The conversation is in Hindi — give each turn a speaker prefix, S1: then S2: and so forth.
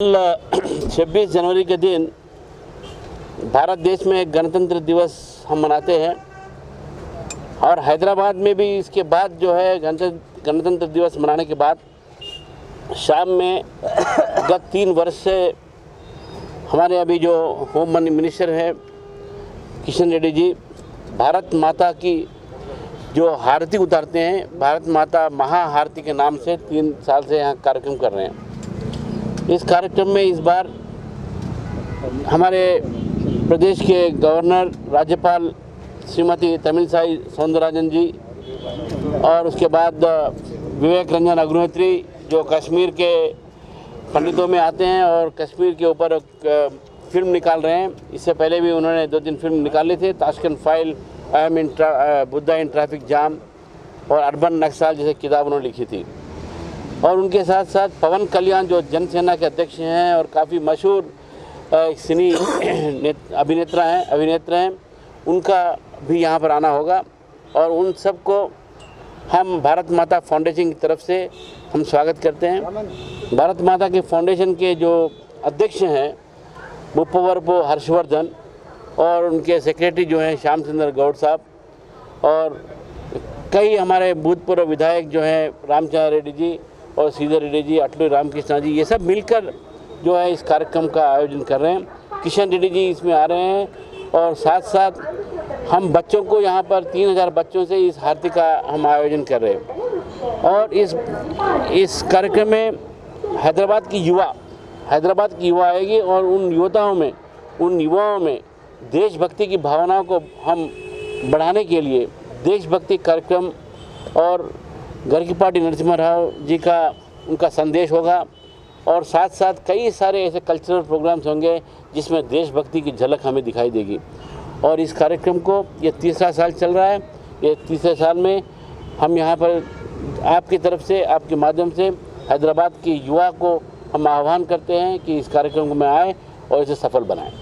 S1: 26 जनवरी के दिन भारत देश में गणतंत्र दिवस हम मनाते हैं और हैदराबाद में भी इसके बाद जो है गणतंत्र दिवस मनाने के बाद शाम में गत 3 वर्ष से हमारे अभी जो होम मिनिस्टर है किशन रेड्डी जी भारत माता की जो आरती उतारते हैं, भारत माता महाआरती के नाम से 3 साल से यहाँ कार्यक्रम कर रहे हैं। इस कार्यक्रम में इस बार हमारे प्रदेश के गवर्नर राज्यपाल श्रीमती तमिलसाई सौंदरराजन जी और उसके बाद विवेक रंजन अग्निहोत्री जो कश्मीर के पंडितों में आते हैं और कश्मीर के ऊपर फिल्म निकाल रहे हैं। इससे पहले भी उन्होंने 2-3 फिल्म निकाले थे, Tashkent file, Buddha in traffic jam और अर्बन नक्सल जैसे किताब उन्होंने लिखी थी। और उनके साथ साथ पवन कल्याण जो जनसेना के अध्यक्ष हैं और काफ़ी मशहूर सिनी अभिनेता हैं, उनका भी यहाँ पर आना होगा और उन सबको हम भारत माता फाउंडेशन की तरफ से हम स्वागत करते हैं। भारत माता के फाउंडेशन के जो अध्यक्ष हैं मुप्पवरपु हर्षवर्धन और उनके सेक्रेटरी जो हैं श्याम सुंदर गौड़ साहब और कई हमारे भूतपूर्व विधायक जो हैं रामचंद्र रेड्डी जी और श्रीधर रेड्डी जी, अटलू रामकृष्णा जी, ये सब मिलकर जो है इस कार्यक्रम का आयोजन कर रहे हैं। किशन रेड्डी जी इसमें आ रहे हैं और साथ साथ हम बच्चों को यहाँ पर 3000 बच्चों से इस आरती का हम आयोजन कर रहे हैं। और इस कार्यक्रम में हैदराबाद की युवा आएगी और उन युवाओं में देशभक्ति की भावनाओं को हम बढ़ाने के लिए देशभक्ति कार्यक्रम और गरकीपाटी नरसिम्हा राव जी का उनका संदेश होगा और साथ साथ कई सारे ऐसे कल्चरल प्रोग्राम्स होंगे जिसमें देशभक्ति की झलक हमें दिखाई देगी। और इस कार्यक्रम को ये 3रा साल चल रहा है। ये 3रे साल में हम यहाँ पर आपकी तरफ से, आपके माध्यम से हैदराबाद की युवा को हम आह्वान करते हैं कि इस कार्यक्रम में आए और इसे सफल बनाएं।